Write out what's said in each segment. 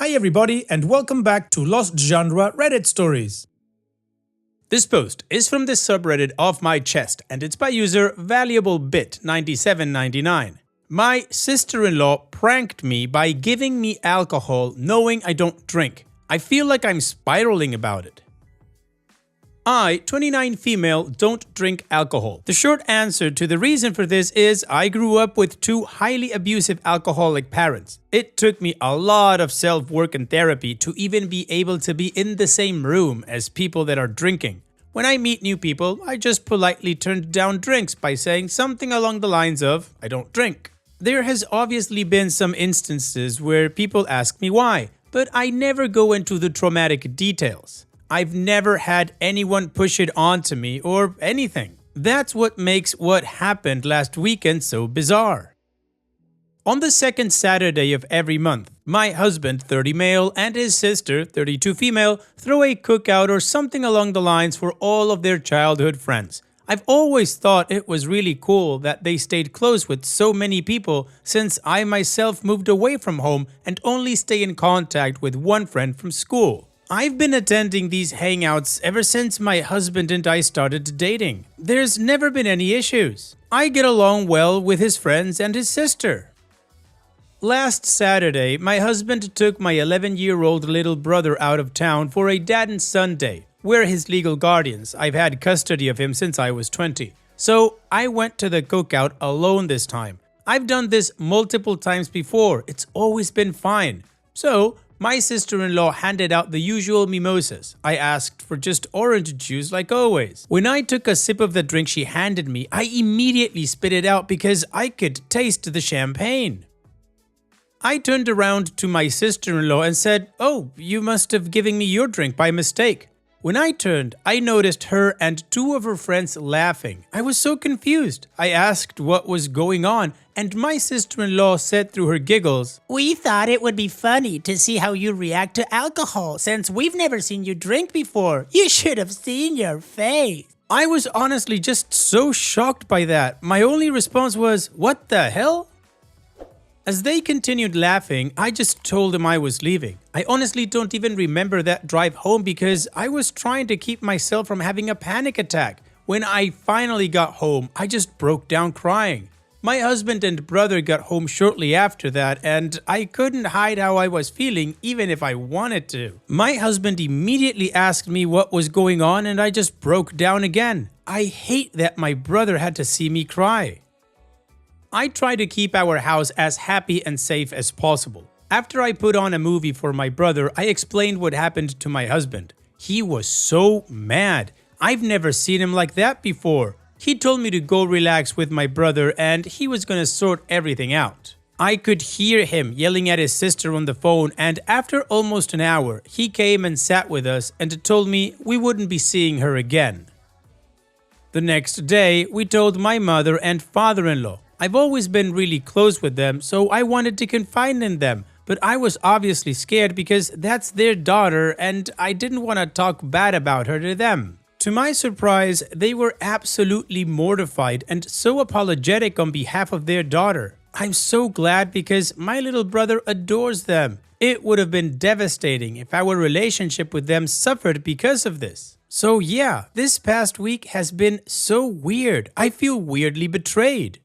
Hi everybody and welcome back to Lost Genre Reddit Stories. This post is from the subreddit Off My Chest and it's by user ValuableBit9799. My sister-in-law pranked me by giving me alcohol knowing I don't drink. I feel like I'm spiraling about it. I, 29 female, don't drink alcohol. The short answer to the reason for this is I grew up with two highly abusive alcoholic parents. It took me a lot of self-work and therapy to even be able to be in the same room as people that are drinking. When I meet new people, I just politely turn down drinks by saying something along the lines of, I don't drink. There has obviously been some instances where people ask me why, but I never go into the traumatic details. I've never had anyone push it onto me or anything. That's what makes what happened last weekend so bizarre. On the second Saturday of every month, my husband, 30 male, and his sister, 32 female, throw a cookout or something along the lines for all of their childhood friends. I've always thought it was really cool that they stayed close with so many people since I myself moved away from home and only stay in contact with one friend from school. I've been attending these hangouts ever since my husband and I started dating. There's never been any issues. I get along well with his friends and his sister. Last Saturday, my husband took my 11-year-old little brother out of town for a dad and son day. We're his legal guardians. I've had custody of him since I was 20. So I went to the cookout alone this time. I've done this multiple times before. It's always been fine. So my sister-in-law handed out the usual mimosas. I asked for just orange juice like always. When I took a sip of the drink she handed me, I immediately spit it out because I could taste the champagne. I turned around to my sister-in-law and said, "Oh, you must have given me your drink by mistake." When I turned, I noticed her and two of her friends laughing. I was so confused. I asked what was going on, and my sister-in-law said through her giggles, "We thought it would be funny to see how you react to alcohol since we've never seen you drink before. You should have seen your face." I was honestly just so shocked by that. My only response was, "What the hell?" As they continued laughing, I just told them I was leaving. I honestly don't even remember that drive home because I was trying to keep myself from having a panic attack. When I finally got home, I just broke down crying. My husband and brother got home shortly after that, and I couldn't hide how I was feeling even if I wanted to. My husband immediately asked me what was going on and I just broke down again. I hate that my brother had to see me cry. I try to keep our house as happy and safe as possible. After I put on a movie for my brother, I explained what happened to my husband. He was so mad. I've never seen him like that before. He told me to go relax with my brother and he was gonna sort everything out. I could hear him yelling at his sister on the phone, and after almost an hour, he came and sat with us and told me we wouldn't be seeing her again. The next day, we told my mother and father-in-law. I've always been really close with them, so I wanted to confide in them, but I was obviously scared because that's their daughter and I didn't want to talk bad about her to them. To my surprise, they were absolutely mortified and so apologetic on behalf of their daughter. I'm so glad because my little brother adores them. It would have been devastating if our relationship with them suffered because of this. So yeah, this past week has been so weird. I feel weirdly betrayed.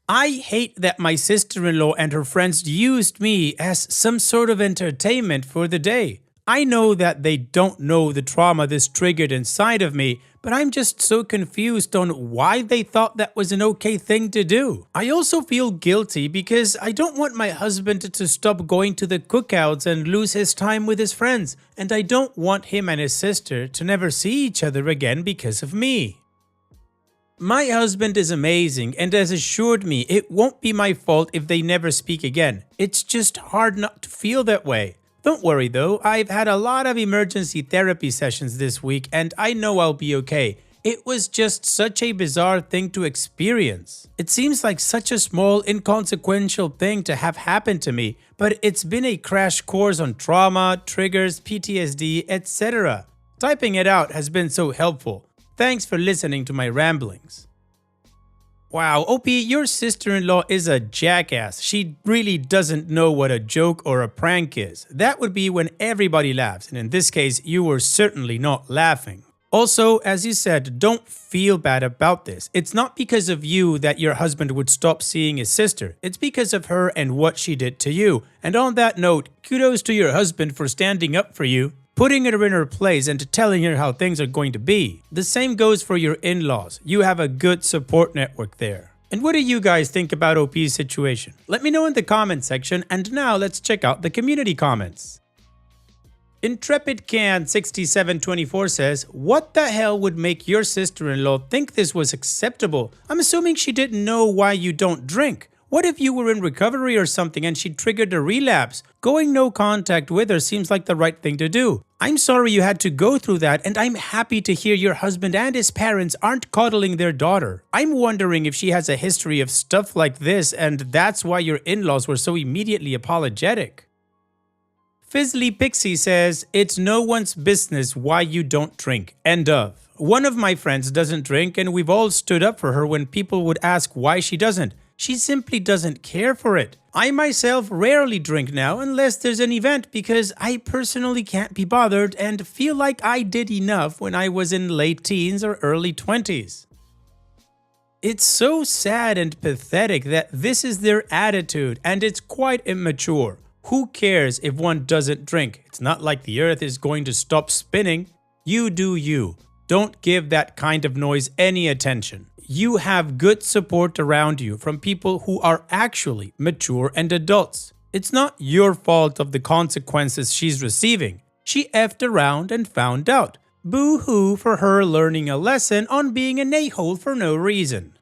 I hate that my sister-in-law and her friends used me as some sort of entertainment for the day. I know that they don't know the trauma this triggered inside of me, but I'm just so confused on why they thought that was an okay thing to do. I also feel guilty because I don't want my husband to stop going to the cookouts and lose his time with his friends, and I don't want him and his sister to never see each other again because of me. My husband is amazing and has assured me it won't be my fault if they never speak again. It's just hard not to feel that way. Don't worry though, I've had a lot of emergency therapy sessions this week and I know I'll be okay. It was just such a bizarre thing to experience. It seems like such a small, inconsequential thing to have happened to me, but it's been a crash course on trauma, triggers, PTSD, etc. Typing it out has been so helpful. Thanks for listening to my ramblings. Wow, OP, your sister-in-law is a jackass. She really doesn't know what a joke or a prank is. That would be when everybody laughs, and in this case, you were certainly not laughing. Also, as you said, don't feel bad about this. It's not because of you that your husband would stop seeing his sister. It's because of her and what she did to you. And on that note, kudos to your husband for standing up for you, putting her in her place and telling her how things are going to be. The same goes for your in-laws. You have a good support network there. And what do you guys think about OP's situation? Let me know in the comment section, and now let's check out the community comments. IntrepidCan6724 says, "What the hell would make your sister-in-law think this was acceptable? I'm assuming she didn't know why you don't drink. What if you were in recovery or something and she triggered a relapse? Going no contact with her seems like the right thing to do. I'm sorry you had to go through that, and I'm happy to hear your husband and his parents aren't coddling their daughter. I'm wondering if she has a history of stuff like this and that's why your in-laws were so immediately apologetic." Fizzly Pixie says, "It's no one's business why you don't drink. End of. One of my friends doesn't drink and we've all stood up for her when people would ask why she doesn't. She simply doesn't care for it. I myself rarely drink now unless there's an event because I personally can't be bothered and feel like I did enough when I was in late teens or early 20s. It's so sad and pathetic that this is their attitude, and it's quite immature. Who cares if one doesn't drink? It's not like the earth is going to stop spinning. You do you. Don't give that kind of noise any attention. You have good support around you from people who are actually mature and adults. It's not your fault of the consequences she's receiving. She effed around and found out. Boo-hoo for her learning a lesson on being an a-hole for no reason."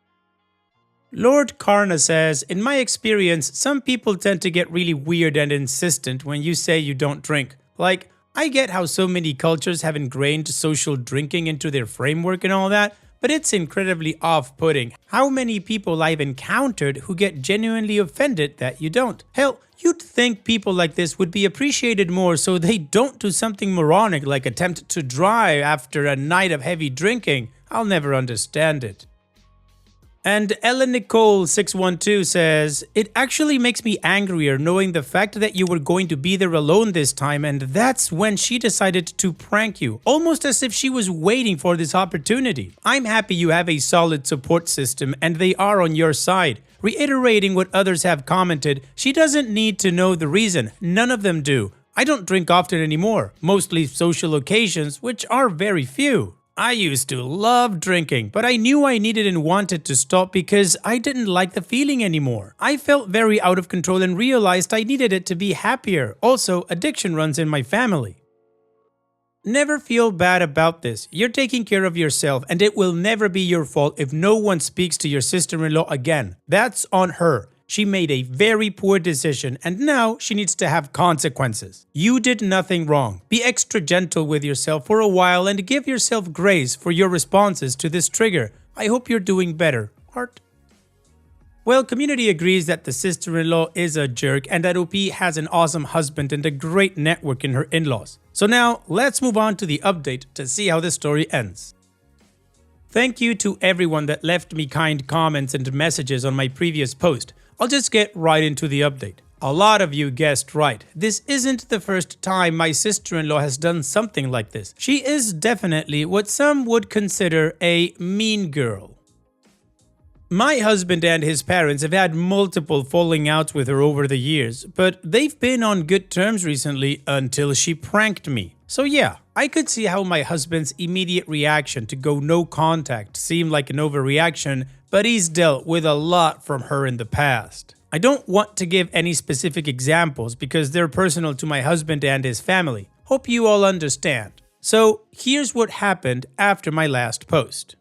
Lord Karna says, "In my experience, some people tend to get really weird and insistent when you say you don't drink. Like, I get how so many cultures have ingrained social drinking into their framework and all that, but it's incredibly off-putting how many people I've encountered who get genuinely offended that you don't. Hell, you'd think people like this would be appreciated more so they don't do something moronic like attempt to drive after a night of heavy drinking. I'll never understand it." And Ellen Nicole 612 says, "It actually makes me angrier knowing the fact that you were going to be there alone this time, and that's when she decided to prank you, almost as if she was waiting for this opportunity. I'm happy you have a solid support system and they are on your side. Reiterating what others have commented, she doesn't need to know the reason. None of them do. I don't drink often anymore, mostly social occasions, which are very few. I used to love drinking, but I knew I needed and wanted to stop because I didn't like the feeling anymore. I felt very out of control and realized I needed it to be happier. Also, addiction runs in my family." Never feel bad about this. You're taking care of yourself, and it will never be your fault if no one speaks to your sister-in-law again. That's on her. She made a very poor decision and now she needs to have consequences. You did nothing wrong. Be extra gentle with yourself for a while and give yourself grace for your responses to this trigger. I hope you're doing better. Heart. Well, community agrees that the sister-in-law is a jerk and that OP has an awesome husband and a great network in her in-laws. So now let's move on to the update to see how this story ends. Thank you to everyone that left me kind comments and messages on my previous post. I'll just get right into the update. A lot of you guessed right. This isn't the first time my sister-in-law has done something like this. She is definitely what some would consider a mean girl. My husband and his parents have had multiple falling outs with her over the years, but they've been on good terms recently until she pranked me. So yeah, I could see how my husband's immediate reaction to go no contact seemed like an overreaction, but he's dealt with a lot from her in the past. I don't want to give any specific examples because they're personal to my husband and his family. Hope you all understand. So here's what happened after my last post.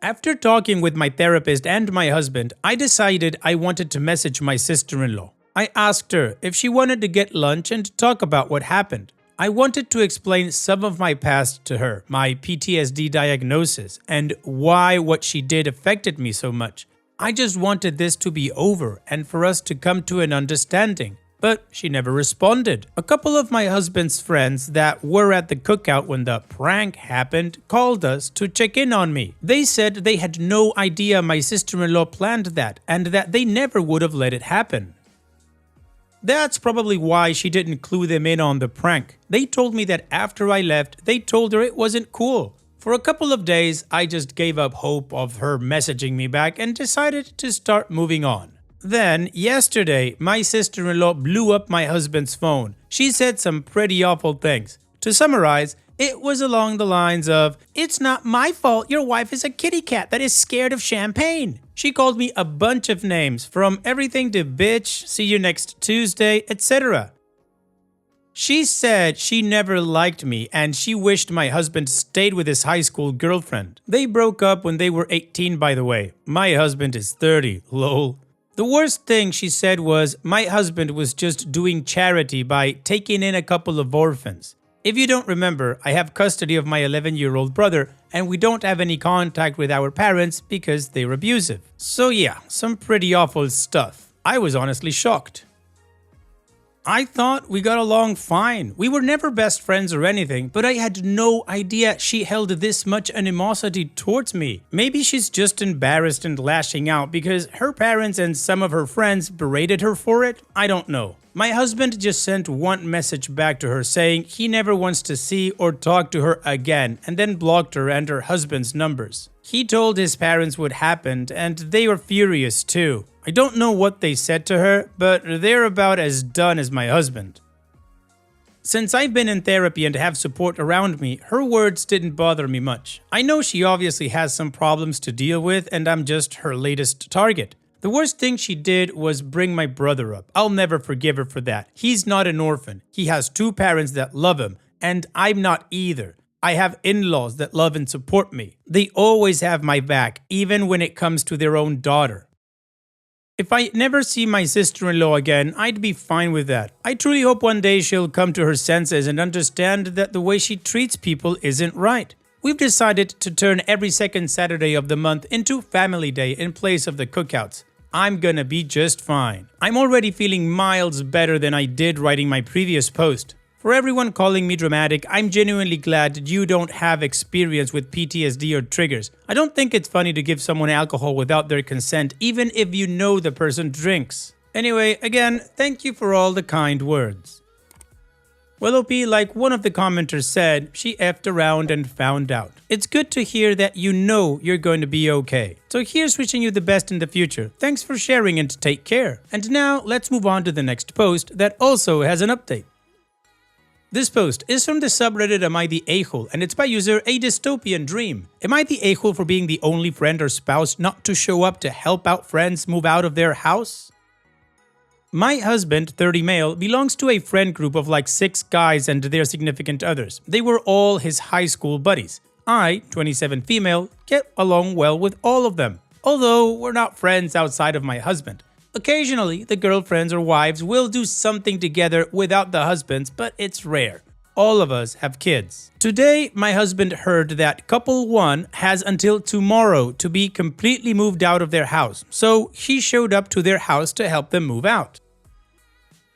After talking with my therapist and my husband, I decided I wanted to message my sister-in-law. I asked her if she wanted to get lunch and talk about what happened. I wanted to explain some of my past to her, my PTSD diagnosis, and why what she did affected me so much. I just wanted this to be over and for us to come to an understanding. but she never responded. A couple of my husband's friends that were at the cookout when the prank happened called us to check in on me. They said they had no idea my sister-in-law planned that and that they never would have let it happen. That's probably why she didn't clue them in on the prank. They told me that after I left, they told her it wasn't cool. For a couple of days, I just gave up hope of her messaging me back and decided to start moving on. Then, yesterday, my sister-in-law blew up my husband's phone. She said some pretty awful things. To summarize, it was along the lines of, "It's not my fault your wife is a kitty cat that is scared of champagne." She called me a bunch of names, from everything to bitch, see you next Tuesday, etc. She said she never liked me and she wished my husband stayed with his high school girlfriend. They broke up when they were 18, by the way. My husband is 30, lol. The worst thing she said was my husband was just doing charity by taking in a couple of orphans. If you don't remember, I have custody of my 11-year-old brother and we don't have any contact with our parents because they're abusive. So yeah, some pretty awful stuff. I was honestly shocked. I thought we got along fine. We were never best friends or anything, but I had no idea she held this much animosity towards me. Maybe she's just embarrassed and lashing out because her parents and some of her friends berated her for it? I don't know. My husband just sent one message back to her saying he never wants to see or talk to her again and then blocked her and her husband's numbers. He told his parents what happened and they were furious too. I don't know what they said to her, but they're about as done as my husband. Since I've been in therapy and have support around me, her words didn't bother me much. I know she obviously has some problems to deal with and I'm just her latest target. The worst thing she did was bring my brother up. I'll never forgive her for that. He's not an orphan. He has two parents that love him, and I'm not either. I have in-laws that love and support me. They always have my back, even when it comes to their own daughter. If I never see my sister-in-law again, I'd be fine with that. I truly hope one day she'll come to her senses and understand that the way she treats people isn't right. We've decided to turn every second Saturday of the month into Family Day in place of the cookouts. I'm gonna be just fine. I'm already feeling miles better than I did writing my previous post. For everyone calling me dramatic, I'm genuinely glad you don't have experience with PTSD or triggers. I don't think it's funny to give someone alcohol without their consent, even if you know the person drinks. Anyway, again, thank you for all the kind words. Well, OP, like one of the commenters said, she effed around and found out. It's good to hear that you know you're going to be okay. So here's wishing you the best in the future. Thanks for sharing and take care. And now let's move on to the next post that also has an update. This post is from the subreddit Am I the A-hole and it's by user A Dystopian Dream. Am I the a-hole for being the only friend or spouse not to show up to help out friends move out of their house? My husband, 30 male, belongs to a friend group of like 6 guys and their significant others. They were all his high school buddies. I, 27 female, get along well with all of them, although we're not friends outside of my husband. Occasionally, the girlfriends or wives will do something together without the husbands, but it's rare. All of us have kids. Today, my husband heard that couple 1 has until tomorrow to be completely moved out of their house, so he showed up to their house to help them move out.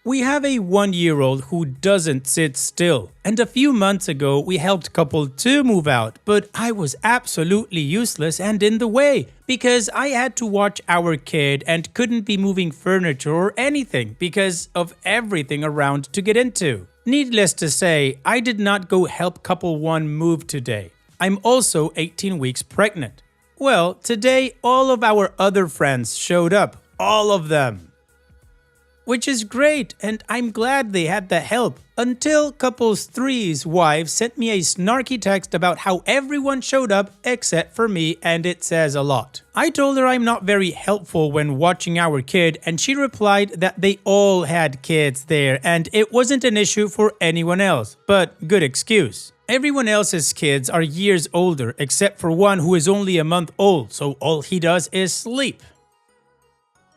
We have a 1-year-old who doesn't sit still, and a few months ago we helped couple 2 move out, but I was absolutely useless and in the way because I had to watch our kid and couldn't be moving furniture or anything because of everything around to get into. Needless to say, I did not go help couple 1 move today. I'm also 18 weeks pregnant. Well, today all of our other friends showed up, all of them. Which is great, and I'm glad they had the help, until couples 3's wife sent me a snarky text about how everyone showed up except for me, and it says a lot. I told her I'm not very helpful when watching our kid, and she replied that they all had kids there and it wasn't an issue for anyone else, but good excuse. Everyone else's kids are years older except for one who is only a month old, so all he does is sleep.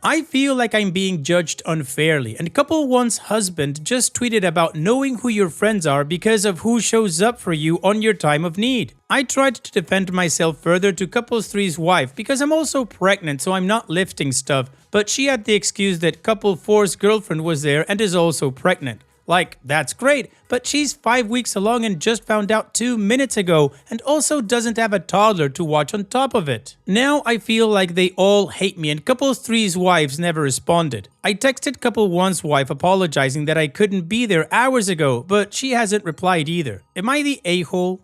I feel like I'm being judged unfairly, and couple one's husband just tweeted about knowing who your friends are because of who shows up for you on your time of need. I tried to defend myself further to couple three's wife because I'm also pregnant, so I'm not lifting stuff, but she had the excuse that couple four's girlfriend was there and is also pregnant. Like, that's great, but she's 5 weeks along and just found out 2 minutes ago and also doesn't have a toddler to watch on top of it. Now I feel like they all hate me and couple three's wives never responded. I texted couple one's wife apologizing that I couldn't be there hours ago, but she hasn't replied either. Am I the a-hole?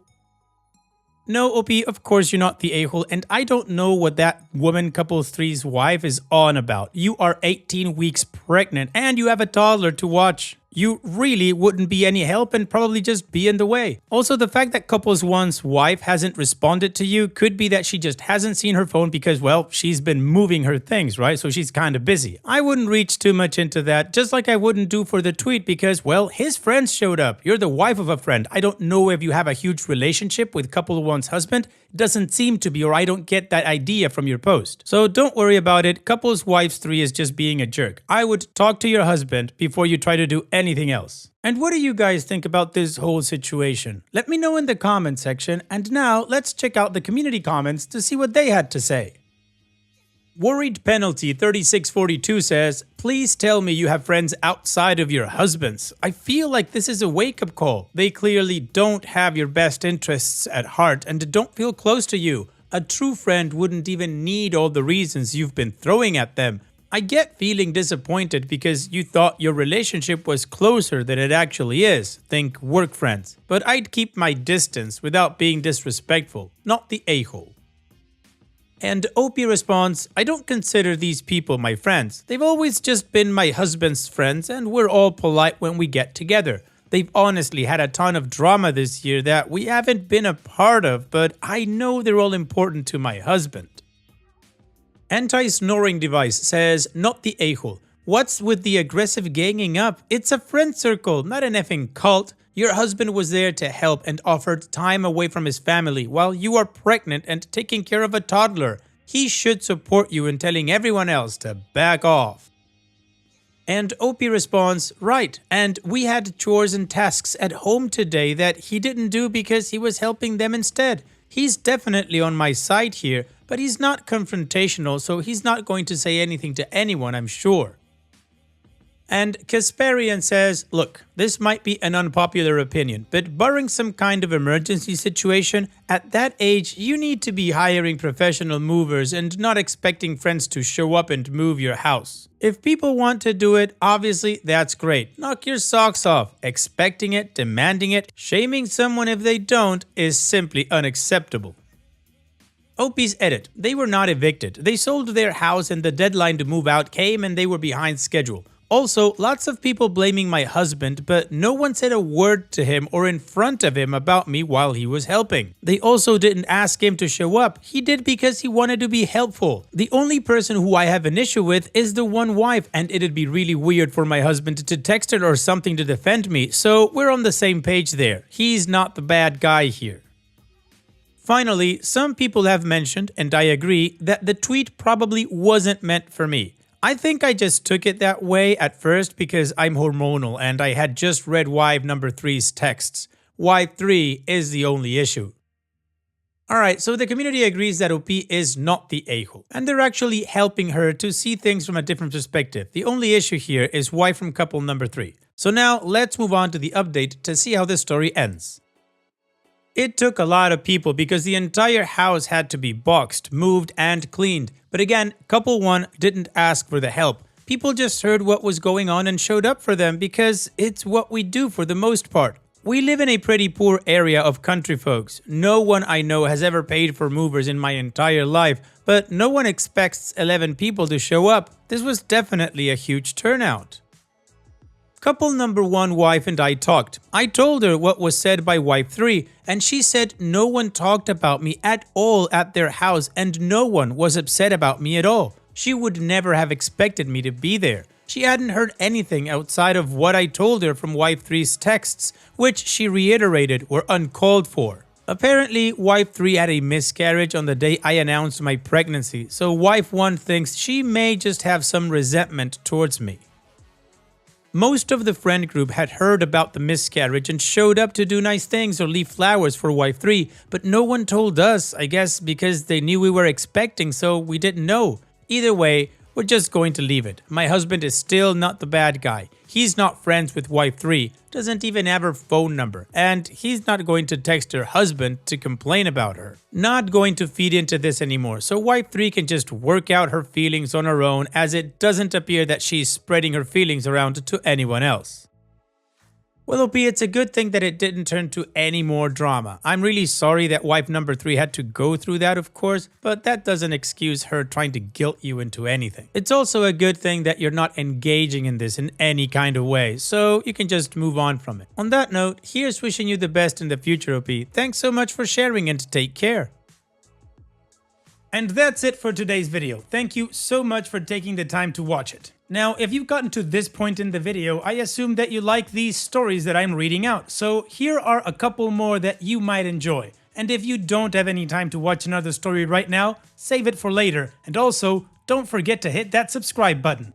No, OP, of course you're not the a-hole, and I don't know what that woman couple three's wife is on about. You are 18 weeks pregnant and you have a toddler to watch. You really wouldn't be any help and probably just be in the way. Also, the fact that couples one's wife hasn't responded to you could be that she just hasn't seen her phone because, well, she's been moving her things, right? So she's kind of busy. I wouldn't reach too much into that, just like I wouldn't do for the tweet because, well, his friends showed up. You're the wife of a friend. I don't know if you have a huge relationship with couple one's husband. It doesn't seem to be, or I don't get that idea from your post. So don't worry about it. Couples wives 3 is just being a jerk. I would talk to your husband before you try to do anything else. And what do you guys think about this whole situation? Let me know in the comment section, and now let's check out the community comments to see what they had to say. Worried Penalty 3642 says, please tell me you have friends outside of your husbands. I feel like this is a wake-up call. They clearly don't have your best interests at heart and don't feel close to you. A true friend wouldn't even need all the reasons you've been throwing at them. I get feeling disappointed because you thought your relationship was closer than it actually is. Think work friends. But I'd keep my distance without being disrespectful, not the a-hole. And OP responds, I don't consider these people my friends. They've always just been my husband's friends and we're all polite when we get together. They've honestly had a ton of drama this year that we haven't been a part of, but I know they're all important to my husband. Anti-snoring device says, not the a-hole. What's with the aggressive ganging up? It's a friend circle, not an effing cult. Your husband was there to help and offered time away from his family while you are pregnant and taking care of a toddler. He should support you in telling everyone else to back off. And OP responds, right, and we had chores and tasks at home today that he didn't do because he was helping them instead. He's definitely on my side here, but he's not confrontational, so he's not going to say anything to anyone, I'm sure. And Kasparian says, look, this might be an unpopular opinion, but barring some kind of emergency situation, at that age you need to be hiring professional movers and not expecting friends to show up and move your house. If people want to do it, obviously that's great. Knock your socks off. Expecting it, demanding it, shaming someone if they don't is simply unacceptable. OP's edit. They were not evicted. They sold their house and the deadline to move out came and they were behind schedule. Also, lots of people blaming my husband, but no one said a word to him or in front of him about me while he was helping. They also didn't ask him to show up. He did because he wanted to be helpful. The only person who I have an issue with is the one wife, and it'd be really weird for my husband to text her or something to defend me, so we're on the same page there. He's not the bad guy here. Finally, some people have mentioned, and I agree, that the tweet probably wasn't meant for me. I think I just took it that way at first because I'm hormonal and I had just read wife number 3's texts. Wife 3 is the only issue. Alright, so the community agrees that OP is not the a-hole, and they're actually helping her to see things from a different perspective. The only issue here is wife from couple number 3. So now let's move on to the update to see how this story ends. It took a lot of people because the entire house had to be boxed, moved, and cleaned. But again, couple 1 didn't ask for the help. People just heard what was going on and showed up for them because it's what we do for the most part. We live in a pretty poor area of country folks. No one I know has ever paid for movers in my entire life, but no one expects 11 people to show up. This was definitely a huge turnout. Couple number 1 wife and I talked. I told her what was said by wife 3 and she said no one talked about me at all at their house and no one was upset about me at all. She would never have expected me to be there. She hadn't heard anything outside of what I told her from wife 3's texts, which she reiterated were uncalled for. Apparently, wife 3 had a miscarriage on the day I announced my pregnancy, so wife 1 thinks she may just have some resentment towards me. Most of the friend group had heard about the miscarriage and showed up to do nice things or leave flowers for wife 3, but no one told us, I guess because they knew we were expecting, so we didn't know. Either way, we're just going to leave it. My husband is still not the bad guy. He's not friends with wife 3, doesn't even have her phone number, and he's not going to text her husband to complain about her. Not going to feed into this anymore, so wife 3 can just work out her feelings on her own, as it doesn't appear that she's spreading her feelings around to anyone else. Well, OP, it's a good thing that it didn't turn to any more drama. I'm really sorry that wife number 3 had to go through that, of course, but that doesn't excuse her trying to guilt you into anything. It's also a good thing that you're not engaging in this in any kind of way, so you can just move on from it. On that note, here's wishing you the best in the future, OP. Thanks so much for sharing and take care. And that's it for today's video. Thank you so much for taking the time to watch it. Now, if you've gotten to this point in the video, I assume that you like these stories that I'm reading out, so here are a couple more that you might enjoy. And if you don't have any time to watch another story right now, save it for later, and also, don't forget to hit that subscribe button.